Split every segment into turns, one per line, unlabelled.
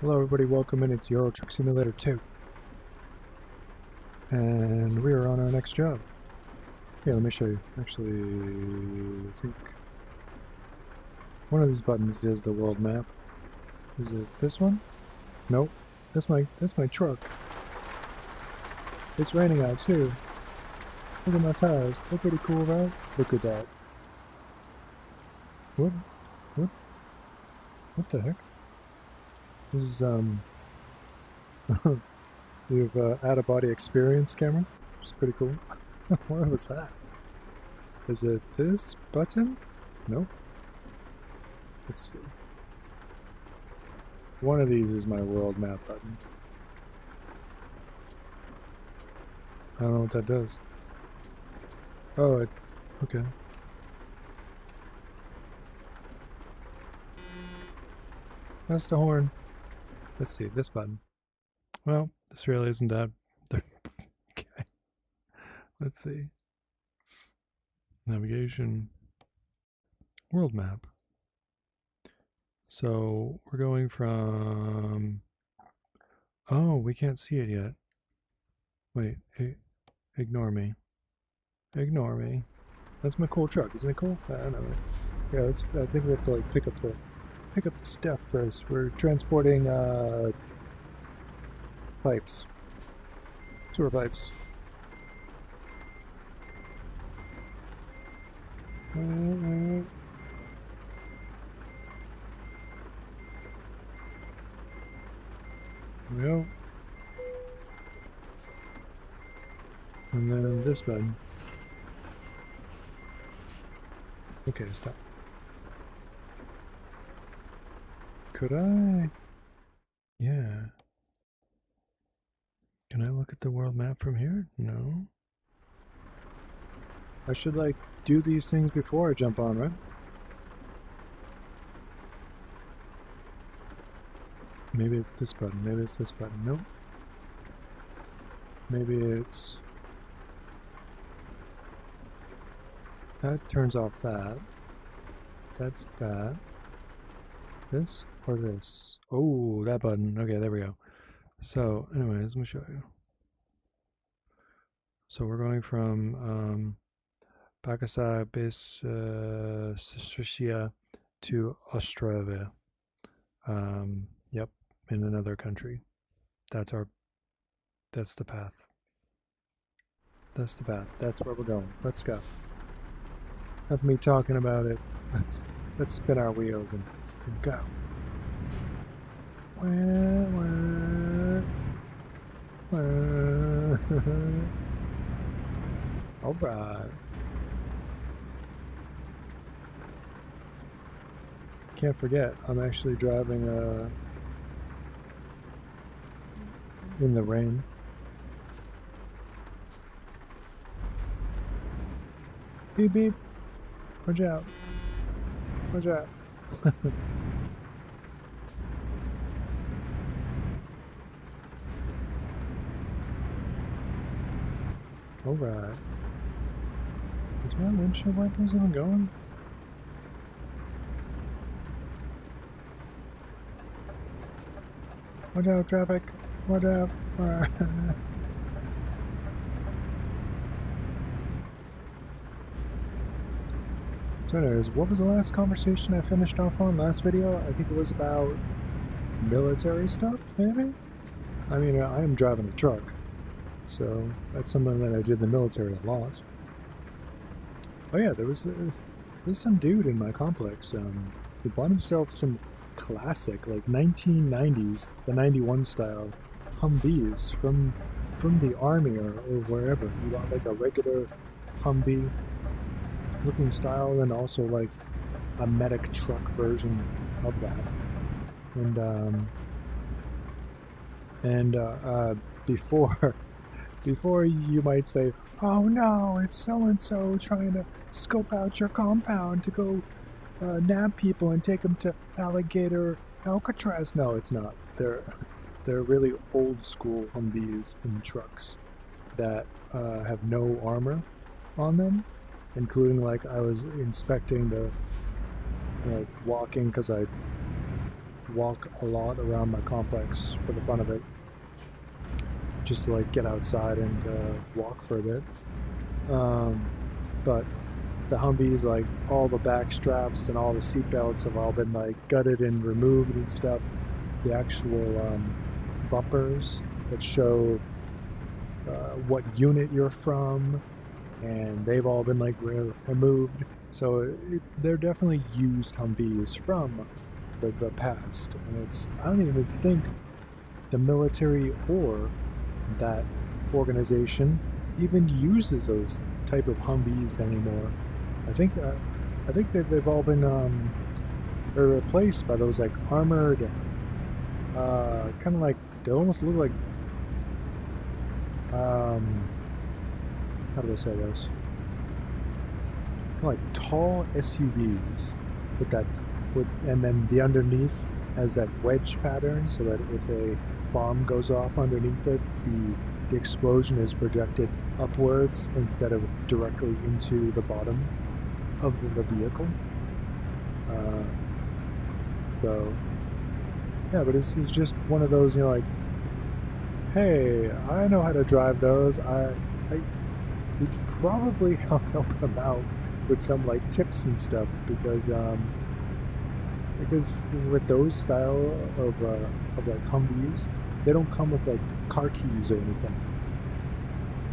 Hello everybody, welcome in. It's Euro Truck Simulator 2. And we are on our next job. Here, let me show you. Actually, I think one of these buttons is the world map. Is it this one? Nope. That's my truck. It's raining out too. Look at my tires. They're pretty cool, right? Look at that. What the heck? This is we have out-of-body experience camera, which is pretty cool. What was that? Is it this button? Nope. Let's see. One of these is my world map button. I don't know what that does. Oh, okay. That's the horn. Let's see, this button. Well, this really isn't that. Okay. Let's see. Navigation. World map. So we're going from. Oh, we can't see it yet. Wait, ignore me. Ignore me. That's my cool truck, isn't it cool? I don't know. Yeah, I think we have to like pick up the stuff first. We're transporting pipes. Sewer pipes. There we go. And then this button. Okay, stop. Could I? Yeah. Can I look at the world map from here? No. I should like do these things before I jump on, right? Maybe it's this button. Maybe it's this button. Nope. Maybe it's... That turns off that. That's that. This or this? Oh, that button. Okay, there we go. So, anyways, let me show you. So we're going from Banska, Bystrica to Ostrava. Yep, in another country. That's the path. That's the path. That's where we're going. Let's go. Enough of me talking about it. Let's spin our wheels and go. All right. Can't forget, I'm actually driving in the rain. Beep beep. Watch out. Watch out. Alright. Is my windshield wipers even going? Watch out, traffic. Watch out. So anyways, what was the last conversation I finished off on? Last video? I think it was about military stuff, maybe? I mean, I am driving a truck, so that's something that I did in the military a lot. Oh yeah, there's some dude in my complex. He bought himself some classic, like 1990s, the 91 style Humvees from the army or wherever. He got like a regular Humvee looking style and also like a medic truck version of that. And before you might say, oh no, it's so-and-so trying to scope out your compound to go nab people and take them to Alligator Alcatraz. No, it's not. They're really old school Humvees and trucks that have no armor on them, including like I was inspecting the walking because I walk a lot around my complex for the fun of it. Just to like get outside and walk for a bit. But the Humvees, like all the back straps and all the seat belts have all been like gutted and removed and stuff. The actual bumpers that show what unit you're from, and they've all been like removed. So they're definitely used Humvees from the past, and I don't even think the military or that organization even uses those type of Humvees anymore. I think that they've all been replaced by those like armored, kind of like, they almost look like how do I say this? Kind of like tall SUVs and then the underneath has that wedge pattern, so that if a bomb goes off underneath it, the explosion is projected upwards instead of directly into the bottom of the vehicle. So yeah, but it's just one of those, you know, like, hey, I know how to drive those. You could probably help them out with some like tips and stuff, because with those style of like Humvees, they don't come with like car keys or anything.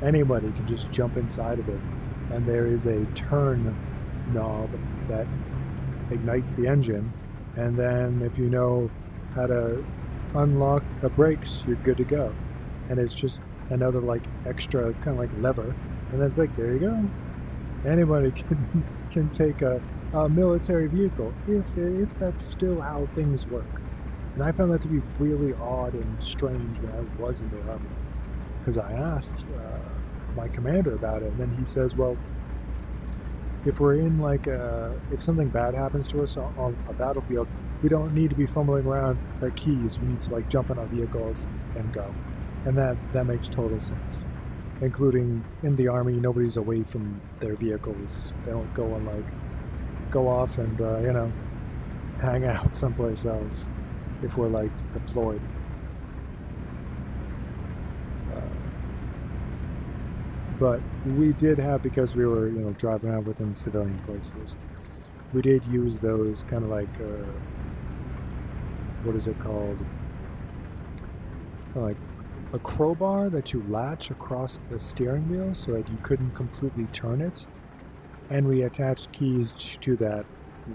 Anybody can just jump inside of it, and there is a turn knob that ignites the engine, and then if you know how to unlock the brakes, you're good to go. And it's just another like extra kind of like lever, and that's like, there you go. Anybody can take a military vehicle if that's still how things work. And I found that to be really odd and strange when I was in the army, because I asked my commander about it, and then he says, well, if we're in like if something bad happens to us on a battlefield, we don't need to be fumbling around our keys. We need to like jump in our vehicles and go. And that makes total sense. Including in the army, nobody's away from their vehicles. They don't go and like go off and you know, hang out someplace else if we're like deployed. But we did have, because we were, you know, driving around within civilian places, we did use those kind of like what is it called? Kind of like a crowbar that you latch across the steering wheel so that you couldn't completely turn it. And we attached keys to that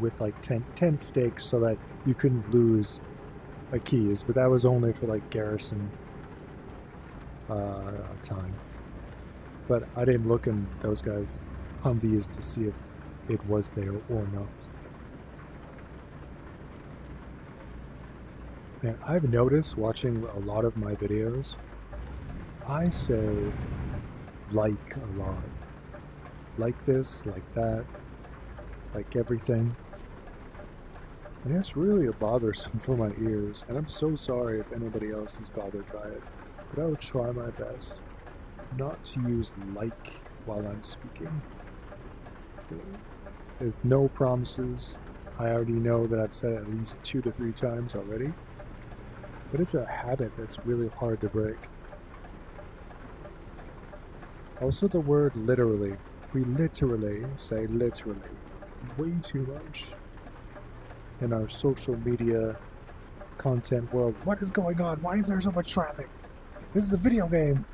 with like tent stakes so that you couldn't lose keys. But that was only for like garrison time. But I didn't look in those guys' Humvees to see if it was there or not. And I've noticed watching a lot of my videos, I say like a lot. Like this, like that, like everything. And it's really bothersome for my ears, and I'm so sorry if anybody else is bothered by it. But I will try my best not to use like while I'm speaking. There's no promises. I already know that I've said it at least 2 to 3 times already. But it's a habit that's really hard to break. Also the word literally. We literally say literally way too much in our social media content world. What is going on? Why is there so much traffic? This is a video game.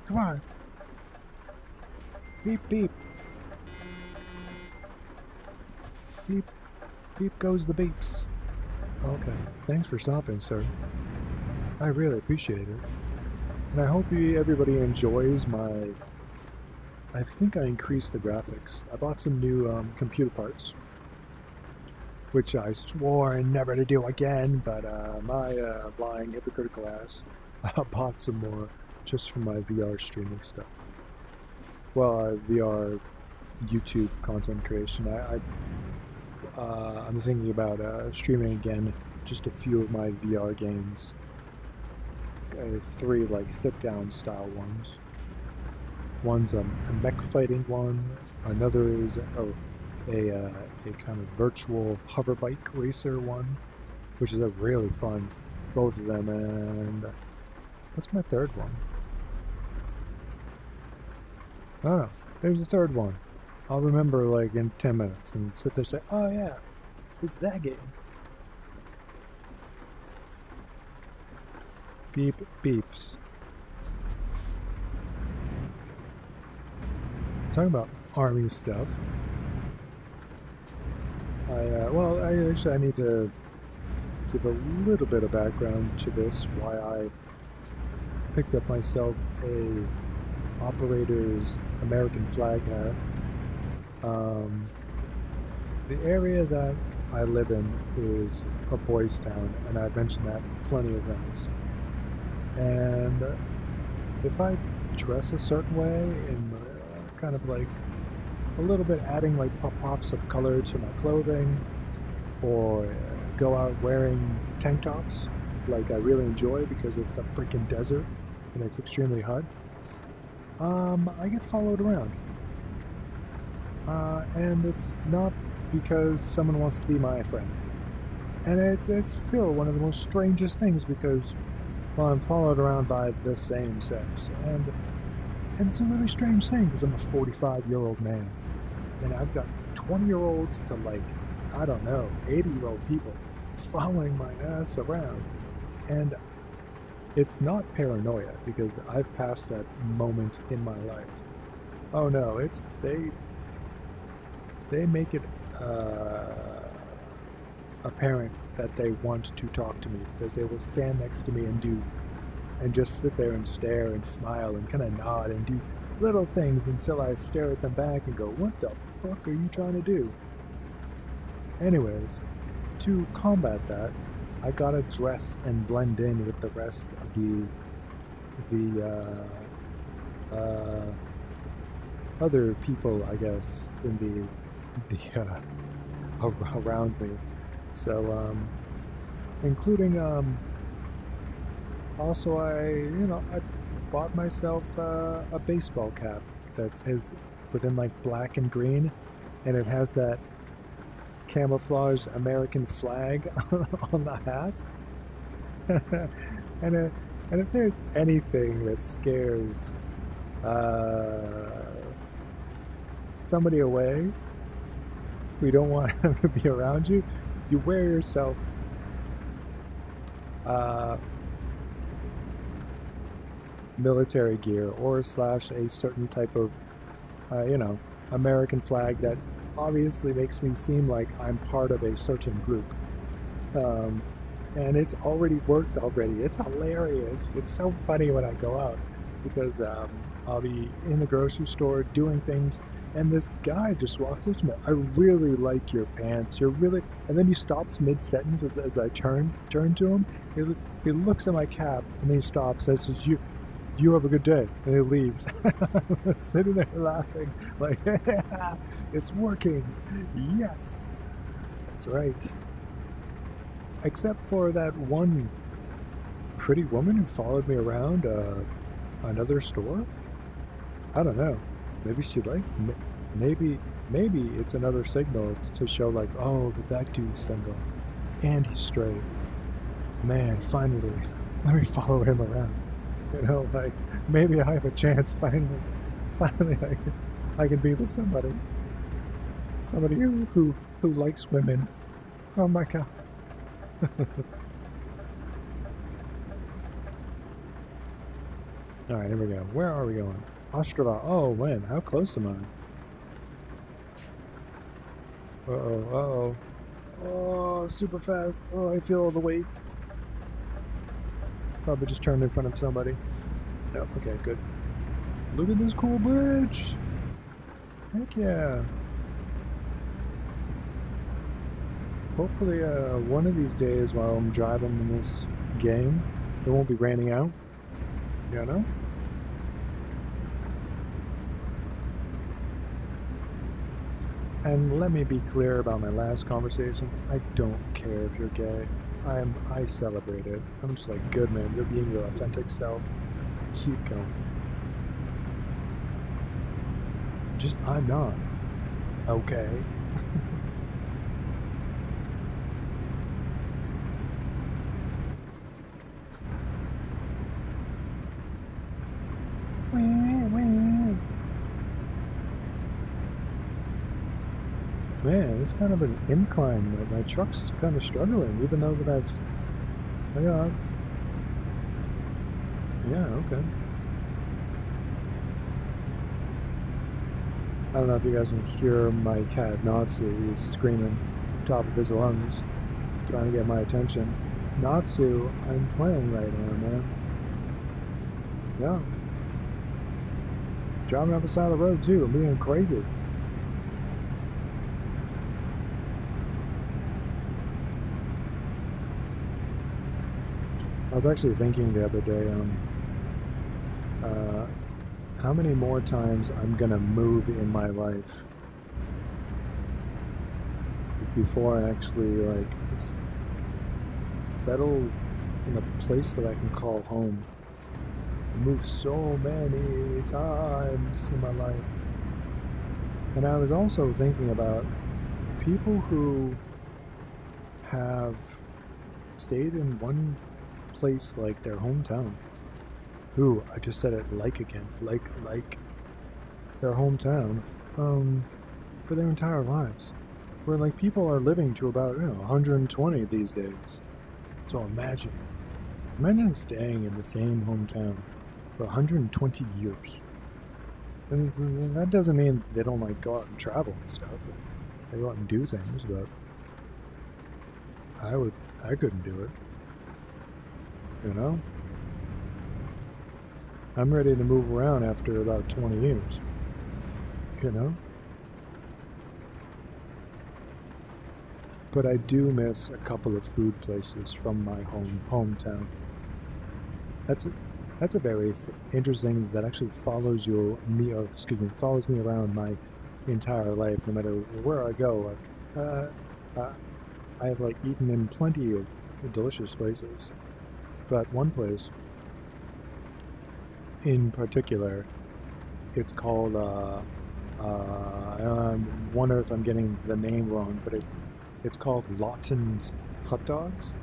Come on. Beep, beep. Beep. Beep goes the beeps. Okay. Thanks for stopping, sir. I really appreciate it. And I hope everybody enjoys my... I think I increased the graphics. I bought some new computer parts, which I swore never to do again, but my lying hypocritical ass bought some more just for my VR streaming stuff. Well, VR YouTube content creation. I'm thinking about streaming again just a few of my VR games. 3 like sit-down style ones. One's a mech fighting one. Another is a kind of virtual hover bike racer one. which is a really fun, both of them. And what's my third one? Oh no, there's the third one. I'll remember like in 10 minutes and sit there and say, oh yeah, it's that game. Beep beeps. Talking about army stuff. I need to give a little bit of background to this, why I picked up myself a operator's American flag hat. The area that I live in is a boys' town, and I've mentioned that plenty of times. And if I dress a certain way, in kind of like a little bit adding like pops of color to my clothing, or go out wearing tank tops, like I really enjoy because it's a freaking desert and it's extremely hot, I get followed around. And it's not because someone wants to be my friend. And it's still one of the most strangest things because, well, I'm followed around by the same sex. And it's a really strange thing because I'm a 45-year-old man. And I've got 20-year-olds to like, I don't know, 80-year-old people following my ass around. And it's not paranoia because I've passed that moment in my life. Oh no, it's they make it apparent that they want to talk to me because they will stand next to me and just sit there and stare and smile and kind of nod and do little things until I stare at them back and go, what the fuck are you trying to do? Anyways, to combat that, I gotta dress and blend in with the rest of the other people, I guess, in around me. So, including also I bought myself a baseball cap that is within like black and green, and it has that camouflage American flag on the hat. and if there's anything that scares somebody away who you don't want them to be around you, you wear yourself military gear or slash a certain type of American flag that obviously makes me seem like I'm part of a certain group. And it's already worked already. It's hilarious. It's so funny when I go out because I'll be in the grocery store doing things and this guy just walks up to me. I really like your pants. You're really... And then he stops mid-sentence as I turn to him. He looks at my cap and then he stops and says, you have a good day, and he leaves. I'm sitting there laughing like, yeah, it's working. Yes, that's right. Except for that one pretty woman who followed me around another store. I don't know. Maybe she maybe it's another signal to show like, oh, that dude's single and he's straight. Man, finally, let me follow him around. Like maybe I have a chance finally I can be with somebody who likes women. Oh my god. All right, here we go. Where are we going? Ostrava. Oh man, how close am I? Uh-oh. Oh, super fast. Oh, I feel all the weight. Probably just turned in front of somebody. No, okay, good. Look at this cool bridge! Heck yeah! Hopefully, one of these days while I'm driving in this game, it won't be raining out. You know? And let me be clear about my last conversation. I don't care if you're gay. I celebrate it. I'm just like, good man, you're being your authentic self. Keep going. Just, I'm not. Okay? Man, it's kind of an incline. My truck's kind of struggling, even though that yeah, okay. I don't know if you guys can hear my cat Natsu. He's screaming at the top of his lungs, trying to get my attention. Natsu, I'm playing right now, man. Yeah. Driving off the side of the road too, I'm being crazy. I was actually thinking the other day, how many more times I'm gonna move in my life before I actually like settle in a place that I can call home. I moved so many times in my life. And I was also thinking about people who have stayed in one place like their hometown. Ooh, I just said it like again. Like their hometown. For their entire lives. Where like people are living to about, 120 these days. So imagine staying in the same hometown for 120 years. And that doesn't mean they don't like go out and travel and stuff. They go out and do things, but I couldn't do it. You know? I'm ready to move around after about 20 years. You know? But I do miss a couple of food places from my hometown. That's a very interesting that actually follows follows me around my entire life, no matter where I go. I have like eaten in plenty of delicious places, but one place in particular, it's called I wonder if I'm getting the name wrong, but it's called Lawton's Hot Dogs,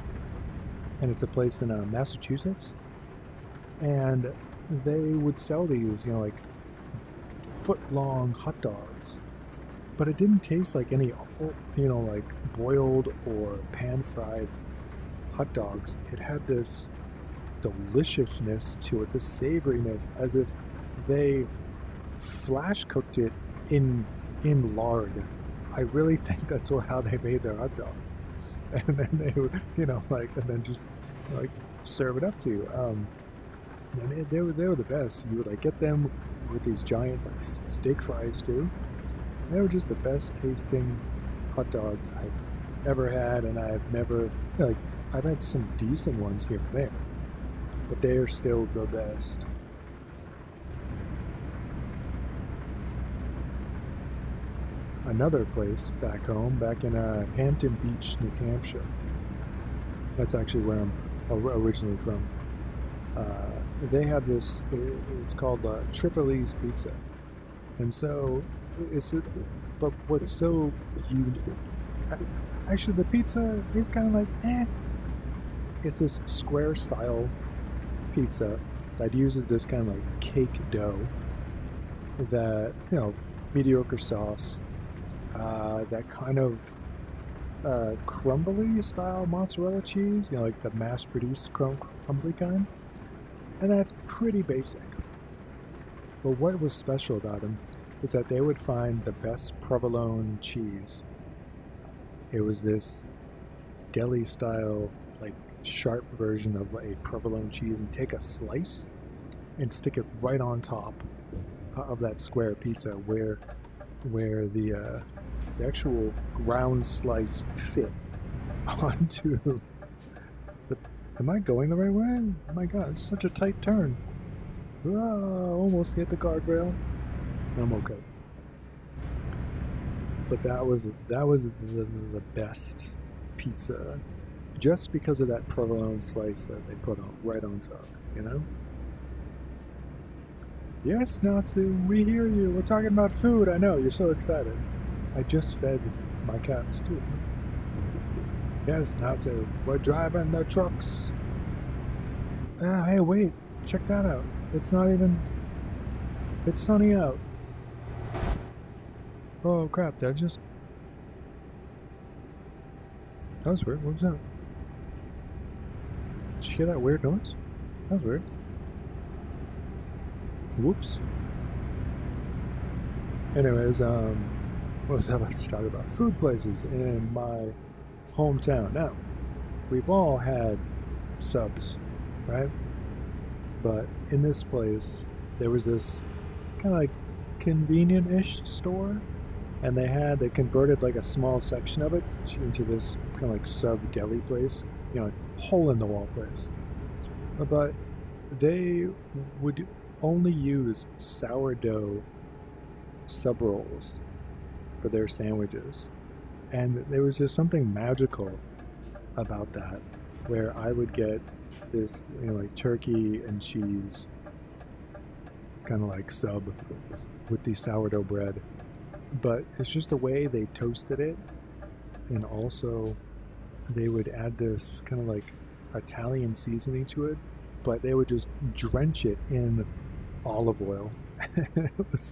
and it's a place in Massachusetts, and they would sell these, like foot-long hot dogs, but it didn't taste like any, like boiled or pan-fried hot dogs. It had this deliciousness to it, this savoriness, as if they flash cooked it in lard. I really think that's how they made their hot dogs, and then they would, and then just like serve it up to you. And they were the best. You would like get them with these giant like steak fries too. They were just the best tasting hot dogs I've ever had, and I've never I've had some decent ones here and there, but they are still the best. Another place back home, back in Hampton Beach, New Hampshire. That's actually where I'm originally from. They have this, it's called Tripoli's Pizza. And so, but what's so unique, actually the pizza is kind of like, It's this square style pizza that uses this kind of like cake dough that, mediocre sauce, that kind of crumbly style mozzarella cheese, like the mass produced crumbly kind. And that's pretty basic. But what was special about them is that they would find the best provolone cheese. It was this deli style, like sharp version of a provolone cheese, and take a slice and stick it right on top of that square pizza where the actual ground slice fit onto the... Am I going the right way? Oh my god, it's such a tight turn. Almost hit the guardrail. I'm okay. But that was the best pizza, just because of that provolone slice that they put off right on top, Yes, Natsu, we hear you. We're talking about food. I know, you're so excited. I just fed my cats too. Yes, Natsu, we're driving the trucks. Hey, wait, check that out. It's sunny out. Oh crap, That was weird. What was that? Did you hear that weird noise? That was weird. Whoops. Anyways, what was I about to talk about? Food places in my hometown. Now, we've all had subs, right? But in this place, there was this kind of like convenient-ish store, and they converted like a small section of it into this kind of like sub deli place, you know, hole in the wall place. But they would only use sourdough sub rolls for their sandwiches, and there was just something magical about that, where I would get this, you know, like turkey and cheese kind of like sub with the sourdough bread, but it's just the way they toasted it, and also they would add this kind of like Italian seasoning to it, but they would just drench it in olive oil. It was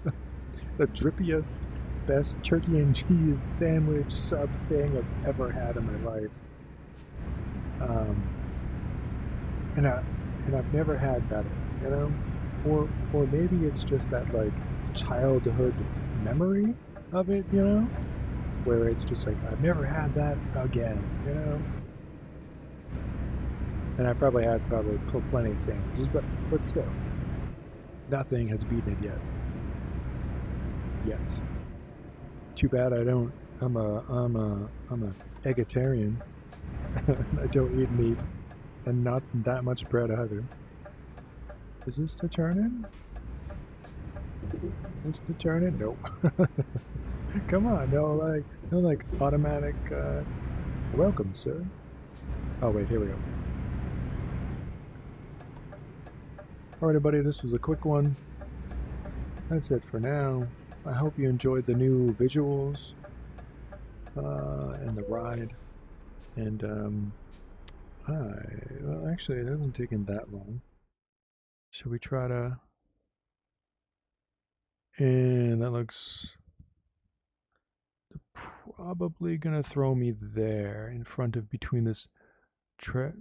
the drippiest, best turkey and cheese sandwich sub thing I've ever had in my life. And I've never had better, you know, or maybe it's just that like childhood memory of it, you know, where it's just like I've never had that again, you know. And I've probably had plenty of sandwiches, but still, nothing has beaten it yet. Too bad I don't. I'm a vegetarian. I don't eat meat, and not that much bread either. Is this the turn in? Is this the turn in? Nope. Come on, no like automatic. Welcome, sir. Oh wait, here we go. Alright, everybody, this was a quick one. That's it for now. I hope you enjoyed the new visuals and the ride. And well, actually, it hasn't taken that long. Should we try to? And that looks probably gonna throw me there in front of between this Transnet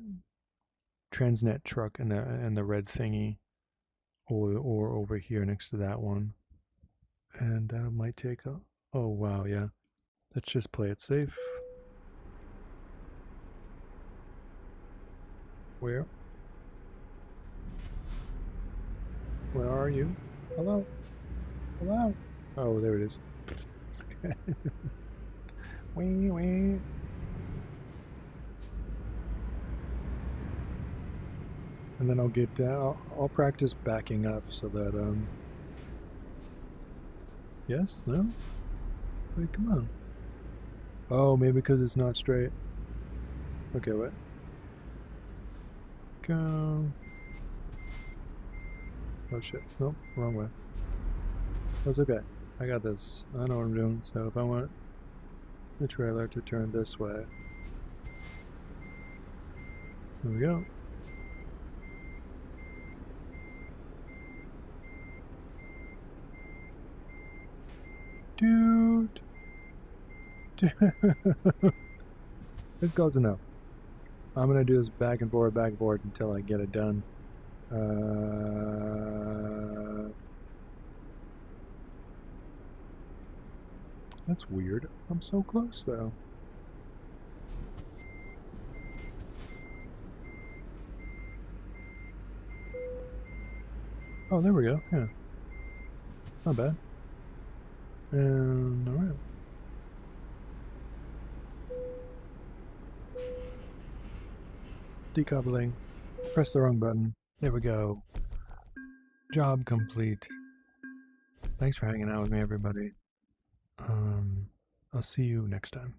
truck and the red thingy, or over here next to that one. And that might take a. Oh wow, yeah. Let's just play it safe. Where? Where are you? Hello? Hello? Oh, there it is. Wee wee. And then I'll get I'll practice backing up so that yes, no? Wait, come on. Oh, maybe because it's not straight. Okay, wait. Go. Oh shit. Nope, wrong way. That's okay. I got this. I know what I'm doing. So if I want the trailer to turn this way. There we go. Dude. This goes enough. I'm gonna do this back and forth until I get it done. That's weird. I'm so close though. Oh, there we go. Yeah. Not bad. And alright. Decoupling. Press the wrong button. There we go. Job complete. Thanks for hanging out with me, everybody. I'll see you next time.